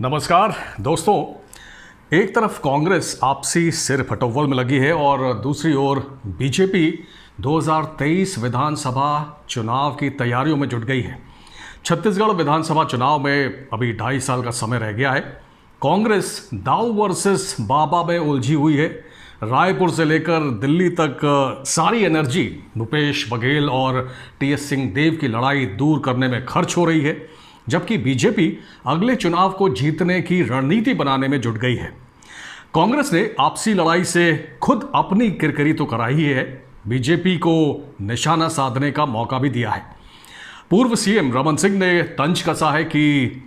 नमस्कार दोस्तों। एक तरफ कांग्रेस आपसी सिर फटोवल में लगी है और दूसरी ओर बीजेपी 2023 विधानसभा चुनाव की तैयारियों में जुट गई है। छत्तीसगढ़ विधानसभा चुनाव में अभी 2.5 साल का समय रह गया है। कांग्रेस दाऊ वर्सेस बाबा में उलझी हुई है। रायपुर से लेकर दिल्ली तक सारी एनर्जी भूपेश बघेल और टीएस सिंहदेव की लड़ाई दूर करने में खर्च हो रही है, जबकि बीजेपी अगले चुनाव को जीतने की रणनीति बनाने में जुट गई है। कांग्रेस ने आपसी लड़ाई से खुद अपनी किरकिरी तो कराई ही है, बीजेपी को निशाना साधने का मौका भी दिया है। पूर्व सीएम रमन सिंह ने तंज कसा है कि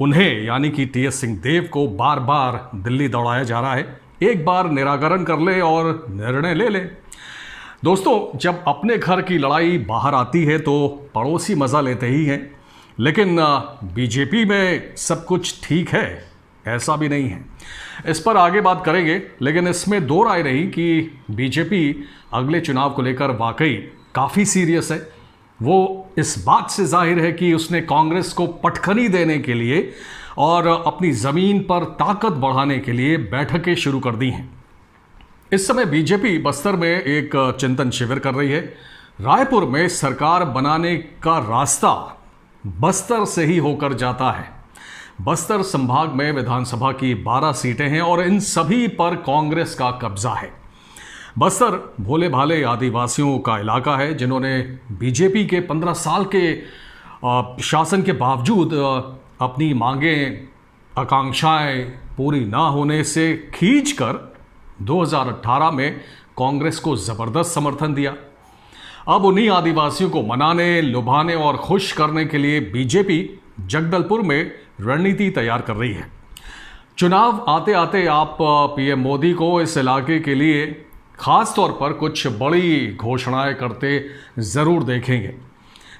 उन्हें यानी कि टीएस सिंहदेव को बार बार दिल्ली दौड़ाया जा रहा है, एक बार निराकरण कर ले और निर्णय ले ले। दोस्तों, जब अपने घर की लड़ाई बाहर आती है तो पड़ोसी मजा लेते ही हैं, लेकिन बीजेपी में सब कुछ ठीक है ऐसा भी नहीं है। इस पर आगे बात करेंगे, लेकिन इसमें दो राय रही कि बीजेपी अगले चुनाव को लेकर वाकई काफ़ी सीरियस है। वो इस बात से जाहिर है कि उसने कांग्रेस को पटखनी देने के लिए और अपनी ज़मीन पर ताकत बढ़ाने के लिए बैठकें शुरू कर दी हैं। इस समय बीजेपी बस्तर में एक चिंतन शिविर कर रही है। रायपुर में सरकार बनाने का रास्ता बस्तर से ही होकर जाता है। बस्तर संभाग में विधानसभा की 12 सीटें हैं और इन सभी पर कांग्रेस का कब्जा है। बस्तर भोले भाले आदिवासियों का इलाका है, जिन्होंने बीजेपी के 15 साल के शासन के बावजूद अपनी मांगें आकांक्षाएं पूरी ना होने से खींचकर 2018 में कांग्रेस को ज़बरदस्त समर्थन दिया। अब उन्हीं आदिवासियों को मनाने, लुभाने और खुश करने के लिए बीजेपी जगदलपुर में रणनीति तैयार कर रही है। चुनाव आते आते आप पीएम मोदी को इस इलाके के लिए खास तौर पर कुछ बड़ी घोषणाएं करते ज़रूर देखेंगे,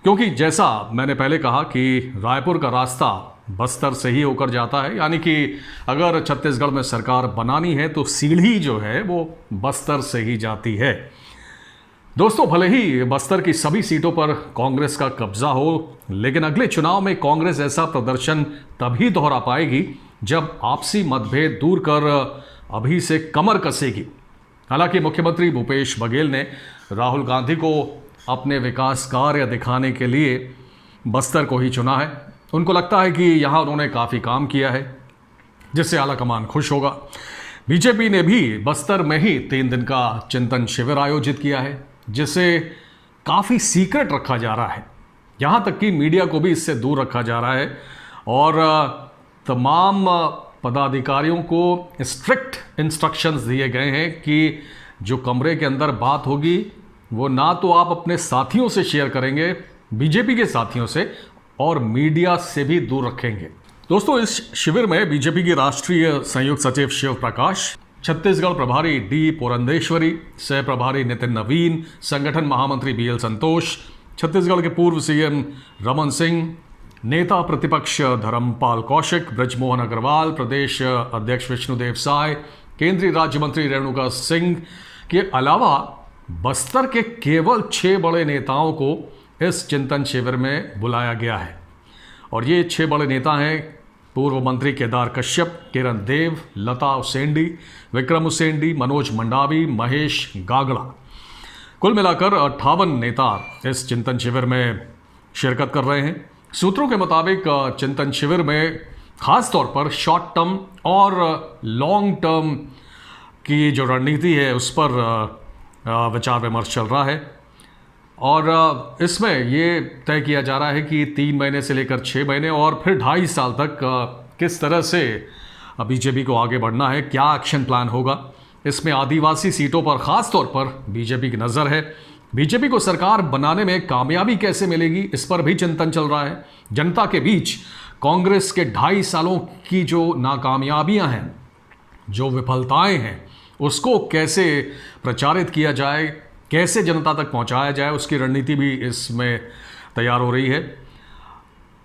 क्योंकि जैसा मैंने पहले कहा कि रायपुर का रास्ता बस्तर से ही होकर जाता है, यानी कि अगर छत्तीसगढ़ में सरकार बनानी है तो सीढ़ी जो है वो बस्तर से ही जाती है। दोस्तों, भले ही बस्तर की सभी सीटों पर कांग्रेस का कब्जा हो, लेकिन अगले चुनाव में कांग्रेस ऐसा प्रदर्शन तभी दोहरा पाएगी जब आपसी मतभेद दूर कर अभी से कमर कसेगी। हालांकि मुख्यमंत्री भूपेश बघेल ने राहुल गांधी को अपने विकास कार्य दिखाने के लिए बस्तर को ही चुना है। उनको लगता है कि यहाँ उन्होंने काफ़ी काम किया है, जिससे आलाकमान खुश होगा। बीजेपी ने भी बस्तर में ही 3 दिन का चिंतन शिविर आयोजित किया है, जिसे काफ़ी सीक्रेट रखा जा रहा है। यहाँ तक कि मीडिया को भी इससे दूर रखा जा रहा है और तमाम पदाधिकारियों को स्ट्रिक्ट इंस्ट्रक्शंस दिए गए हैं कि जो कमरे के अंदर बात होगी वो ना तो आप अपने साथियों से शेयर करेंगे, बीजेपी के साथियों से, और मीडिया से भी दूर रखेंगे। दोस्तों, इस शिविर में बीजेपी की राष्ट्रीय संयुक्त सचिव शिव प्रकाश, छत्तीसगढ़ प्रभारी डी पुरंदेश्वरी, सह प्रभारी नितिन नवीन, संगठन महामंत्री बीएल संतोष, छत्तीसगढ़ के पूर्व सीएम रमन सिंह, नेता प्रतिपक्ष धर्मपाल कौशिक, ब्रजमोहन अग्रवाल, प्रदेश अध्यक्ष विष्णुदेव साय, केंद्रीय राज्य मंत्री रेणुका सिंह के अलावा बस्तर के केवल 6 बड़े नेताओं को इस चिंतन शिविर में बुलाया गया है। और ये 6 बड़े नेता हैं पूर्व मंत्री केदार कश्यप, किरण देव, लता उसेंडी, विक्रम उसेंडी, मनोज मंडावी, महेश गागड़ा। कुल मिलाकर 58 नेता इस चिंतन शिविर में शिरकत कर रहे हैं। सूत्रों के मुताबिक चिंतन शिविर में खास तौर पर शॉर्ट टर्म और लॉन्ग टर्म की जो रणनीति है उस पर विचार विमर्श चल रहा है और इसमें ये तय किया जा रहा है कि 3 महीने से लेकर 6 महीने और फिर 2.5 साल तक किस तरह से बीजेपी को आगे बढ़ना है, क्या एक्शन प्लान होगा। इसमें आदिवासी सीटों पर खास तौर पर बीजेपी की नज़र है। बीजेपी को सरकार बनाने में कामयाबी कैसे मिलेगी, इस पर भी चिंतन चल रहा है। जनता के बीच कांग्रेस के 2.5 सालों की जो नाकामयाबियां हैं, जो विफलताएं हैं, उसको कैसे प्रचारित किया जाए, कैसे जनता तक पहुंचाया जाए, उसकी रणनीति भी इसमें तैयार हो रही है।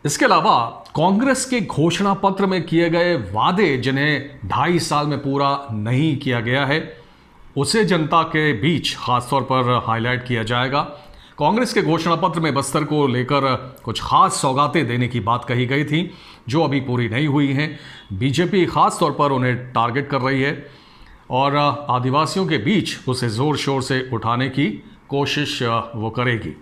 इसके अलावा कांग्रेस के घोषणा पत्र में किए गए वादे, जिन्हें 2.5 साल में पूरा नहीं किया गया है, उसे जनता के बीच खासतौर पर हाईलाइट किया जाएगा। कांग्रेस के घोषणा पत्र में बस्तर को लेकर कुछ खास सौगातें देने की बात कही गई थी, जो अभी पूरी नहीं हुई हैं। बीजेपी खास तौर पर उन्हें टारगेट कर रही है और आदिवासियों के बीच उसे ज़ोर शोर से उठाने की कोशिश वो करेगी।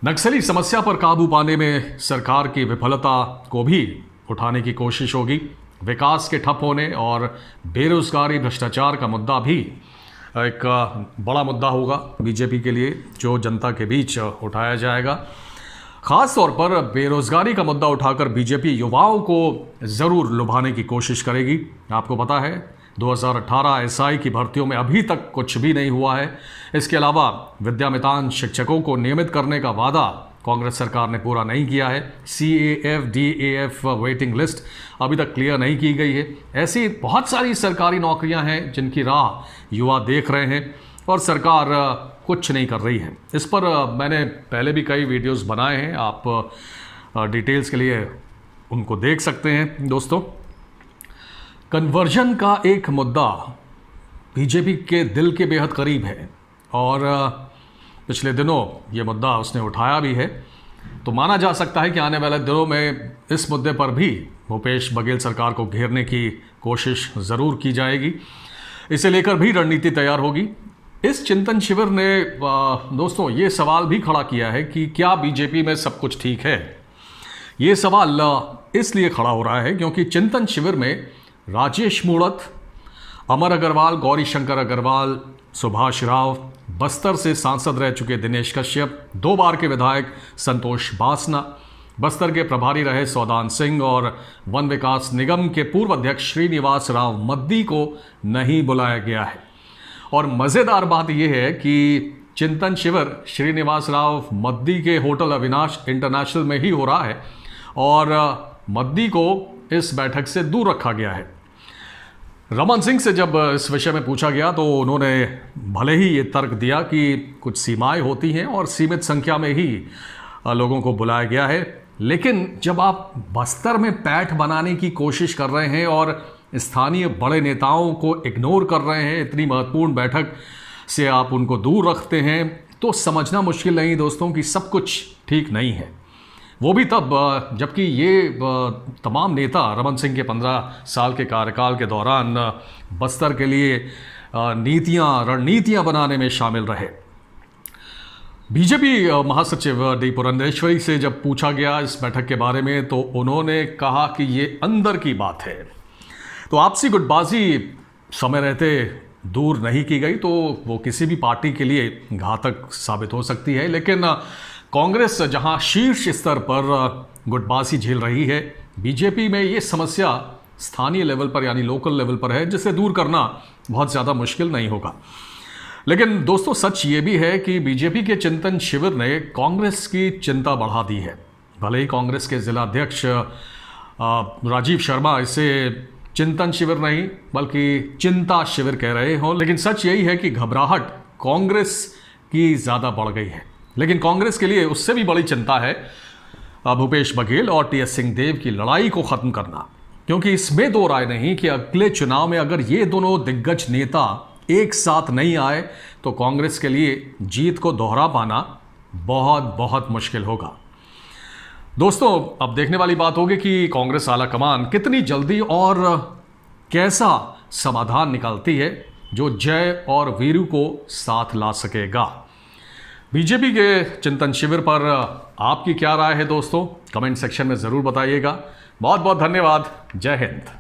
नक्सली समस्या पर काबू पाने में सरकार की विफलता को भी उठाने की कोशिश होगी। विकास के ठप होने और बेरोजगारी, भ्रष्टाचार का मुद्दा भी एक बड़ा मुद्दा होगा बीजेपी के लिए, जो जनता के बीच उठाया जाएगा। खास तौर पर बेरोजगारी का मुद्दा उठाकर बीजेपी युवाओं को ज़रूर लुभाने की कोशिश करेगी। आपको पता है 2018 एसआई की भर्तियों में अभी तक कुछ भी नहीं हुआ है। इसके अलावा विद्यामितान शिक्षकों को नियमित करने का वादा कांग्रेस सरकार ने पूरा नहीं किया है। CAF DAF वेटिंग लिस्ट अभी तक क्लियर नहीं की गई है। ऐसी बहुत सारी सरकारी नौकरियां हैं जिनकी राह युवा देख रहे हैं और सरकार कुछ नहीं कर रही है। इस पर मैंने पहले भी कई वीडियोस बनाए हैं, आप डिटेल्स के लिए उनको देख सकते हैं। दोस्तों, कन्वर्जन का एक मुद्दा बीजेपी के दिल के बेहद करीब है और पिछले दिनों ये मुद्दा उसने उठाया भी है। तो माना जा सकता है कि आने वाले दिनों में इस मुद्दे पर भी भूपेश बघेल सरकार को घेरने की कोशिश ज़रूर की जाएगी। इसे लेकर भी रणनीति तैयार होगी। इस चिंतन शिविर ने दोस्तों ये सवाल भी खड़ा किया है कि क्या बीजेपी में सब कुछ ठीक है। ये सवाल इसलिए खड़ा हो रहा है क्योंकि चिंतन शिविर में राजेश मूणत, अमर अग्रवाल, गौरी शंकर अग्रवाल, सुभाष राव, बस्तर से सांसद रह चुके दिनेश कश्यप, 2 बार के विधायक संतोष बासना, बस्तर के प्रभारी रहे सौदान सिंह और वन विकास निगम के पूर्व अध्यक्ष श्रीनिवास राव मद्दी को नहीं बुलाया गया है। और मज़ेदार बात यह है कि चिंतन शिविर श्रीनिवास राव मद्दी के होटल अविनाश इंटरनेशनल में ही हो रहा है और मद्दी को इस बैठक से दूर रखा गया है। रमन सिंह से जब इस विषय में पूछा गया तो उन्होंने भले ही ये तर्क दिया कि कुछ सीमाएं होती हैं और सीमित संख्या में ही लोगों को बुलाया गया है, लेकिन जब आप बस्तर में पैठ बनाने की कोशिश कर रहे हैं और स्थानीय बड़े नेताओं को इग्नोर कर रहे हैं, इतनी महत्वपूर्ण बैठक से आप उनको दूर रखते हैं, तो समझना मुश्किल नहीं दोस्तों कि सब कुछ ठीक नहीं है। वो भी तब जबकि ये तमाम नेता रमन सिंह के 15 साल के कार्यकाल के दौरान बस्तर के लिए रणनीतियां बनाने में शामिल रहे। बीजेपी महासचिव डी पुरंदेश्वरी से जब पूछा गया इस बैठक के बारे में तो उन्होंने कहा कि ये अंदर की बात है। तो आपसी गुटबाजी समय रहते दूर नहीं की गई तो वो किसी भी पार्टी के लिए घातक साबित हो सकती है। लेकिन कांग्रेस जहां शीर्ष स्तर पर गुटबाजी झेल रही है, बीजेपी में ये समस्या स्थानीय लेवल पर यानी लोकल लेवल पर है, जिसे दूर करना बहुत ज़्यादा मुश्किल नहीं होगा। लेकिन दोस्तों सच ये भी है कि बीजेपी के चिंतन शिविर ने कांग्रेस की चिंता बढ़ा दी है। भले ही कांग्रेस के जिला अध्यक्ष राजीव शर्मा इसे चिंतन शिविर नहीं बल्कि चिंता शिविर कह रहे हों, लेकिन सच यही है कि घबराहट कांग्रेस की ज़्यादा बढ़ गई है। लेकिन कांग्रेस के लिए उससे भी बड़ी चिंता है भूपेश बघेल और TS सिंहदेव की लड़ाई को ख़त्म करना, क्योंकि इसमें दो राय नहीं कि अगले चुनाव में अगर ये दोनों दिग्गज नेता एक साथ नहीं आए तो कांग्रेस के लिए जीत को दोहरा पाना बहुत बहुत मुश्किल होगा। दोस्तों, अब देखने वाली बात होगी कि कांग्रेस आला कमान कितनी जल्दी और कैसा समाधान निकालती है जो जय और वीरू को साथ ला सकेगा। बीजेपी के चिंतन शिविर पर आपकी क्या राय है दोस्तों, कमेंट सेक्शन में ज़रूर बताइएगा। बहुत बहुत धन्यवाद। जय हिंद।